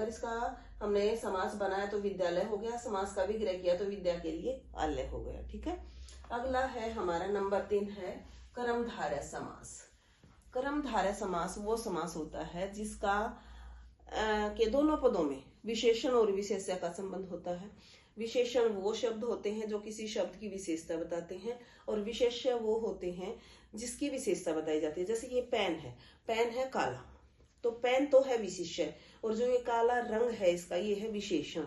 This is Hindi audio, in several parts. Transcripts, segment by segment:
अगर इसका हमने समास बनाया तो विद्यालय हो गया, समास का विग्रह किया तो विद्या के लिए आलय हो गया। ठीक है, अगला है हमारा नंबर 3 है कर्मधारय समास। कर्मधारय समास वो समास होता है जिसका के दोनों पदों में विशेषण और विशेष्य का संबंध होता है। विशेषण वो शब्द होते हैं जो किसी शब्द की विशेषता बताते हैं, और विशेष्य वो होते हैं जिसकी विशेषता बताई जाती है। जैसे ये पेन है काला, तो पेन तो है विशेष्य, और जो ये काला रंग है इसका ये है विशेषण।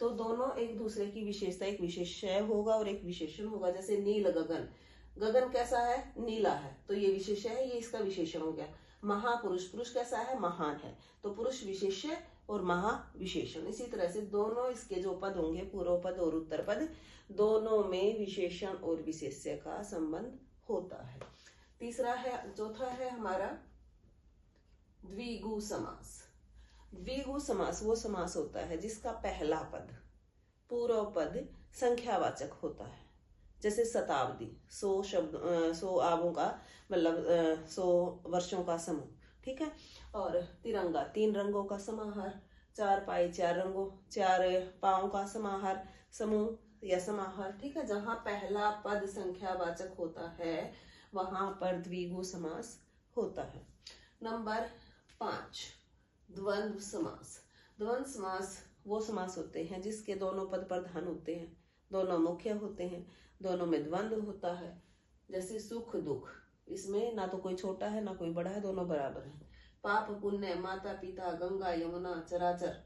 तो दोनों एक दूसरे की विशेषता, एक विशेष्य होगा और एक विशेषण होगा। जैसे नील गगन, गगन कैसा है, नीला है, तो ये विशेष्य है, ये इसका विशेषण हो गया। महापुरुष, पुरुष कैसा है, महान है, तो पुरुष विशेष्य और महा विशेषण। इसी तरह से दोनों इसके जो पद होंगे, पूर्व पद और उत्तर पद, दोनों में विशेषण और विशेष्य का संबंध होता है। तीसरा है, चौथा है हमारा द्विगु समास। द्विगु समास वो समास होता है जिसका पहला पद, पूर्व पद संख्यावाचक होता है। जैसे शताब्दी, 100 शब्द, 100 आबों का मतलब 100 वर्षों का समूह। ठीक है, और तिरंगा, 3 रंगों का समाहार। 4 पाई, 4 रंगों, 4 पाओं का समाहार, समूह या समाहार। ठीक है, जहां पहला पद संख्यावाचक होता है वहां पर द्विगु समास होता है। नंबर 5 द्वंद्व समास। द्वंद्व समास वो समास होते हैं जिसके दोनों पद प्रधान होते हैं, दोनों मुख्य होते हैं, दोनों में द्वंद्व होता है। जैसे सुख दुख, इसमें ना तो कोई छोटा है ना कोई बड़ा है, दोनों बराबर हैं। पाप पुण्य, माता पिता, गंगा यमुना, चराचर,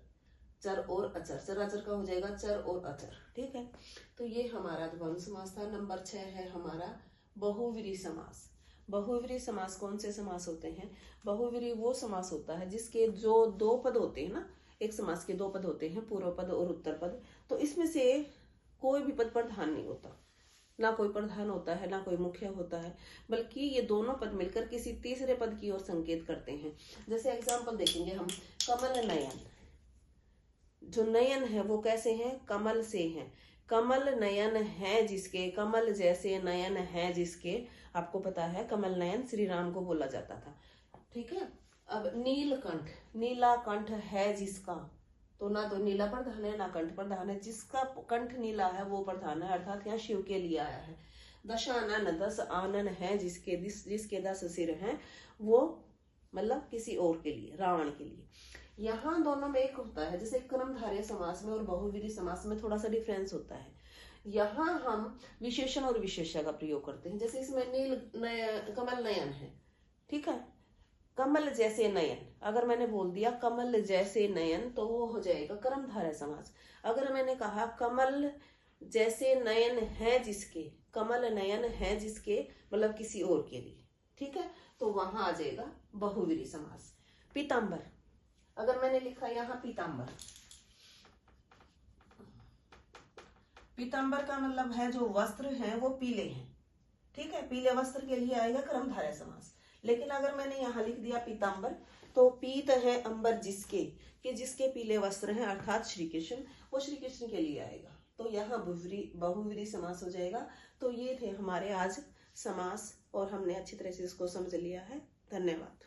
चर और अचर, चराचर का हो जाएगा चर और अचर। ठीक है, तो ये हमारा द्वंद्व समास था। नंबर 6 है हमारा बहुव्रीहि समास। बहुव्रीहि समास कौन से समास होते हैं? बहुव्रीहि वो समास होता है जिसके जो 2 पद होते हैं ना, एक समास के 2 पद होते हैं, पूर्व पद और उत्तर पद, तो इसमें से कोई भी पद प्रधान नहीं होता, ना कोई प्रधान होता है ना कोई मुख्य होता है, बल्कि ये दोनों पद मिलकर किसी तीसरे पद की ओर संकेत करते हैं। जैसे एग्जाम्पल देखेंगे हम, कमल नयन, जो नयन है वो कैसे हैं, कमल से हैं। कमल नयन है जिसके, कमल जैसे नयन है जिसके, आपको पता है कमल नयन श्री राम को बोला जाता था। ठीक है, अब नीलकंठ, नीला कंठ है जिसका, तो ना तो नीला प्रधान है ना कंठ प्रधान है, जिसका कंठ नीला है वो प्रधान है, अर्थात यहाँ शिव के लिए आया है। दशानन, 10 आनन है जिसके, जिसके 10 सिर हैं, वो मतलब किसी और के लिए, रावण के लिए। यहाँ दोनों में एक होता है, जैसे कर्मधारय समास में और बहुव्रीहि समास में थोड़ा सा डिफरेंस होता है। यहाँ हम विशेषण और विशेष्य का प्रयोग करते हैं। जैसे इसमें कमल नयन है, ठीक है, कमल जैसे नयन, अगर मैंने बोल दिया कमल जैसे नयन तो वो हो जाएगा कर्मधारय समास। अगर मैंने कहा कमल जैसे नयन है जिसके, कमल नयन है जिसके मतलब किसी और के लिए, ठीक है, तो वहां आ जाएगा बहुव्रीहि समास। पीतांबर, अगर मैंने लिखा यहाँ पीतांबर, पीतांबर का मतलब है जो वस्त्र हैं वो पीले हैं। ठीक है, पीले वस्त्र के लिए आएगा कर्मधारय समास। लेकिन अगर मैंने यहाँ लिख दिया पीतांबर, तो पीत है अंबर जिसके, कि जिसके पीले वस्त्र हैं, अर्थात श्री कृष्ण, वो श्री कृष्ण के लिए आएगा, तो यहाँ बहुव्रीहि समास हो जाएगा। तो ये थे हमारे आज समास, और हमने अच्छी तरह से इसको समझ लिया है। धन्यवाद।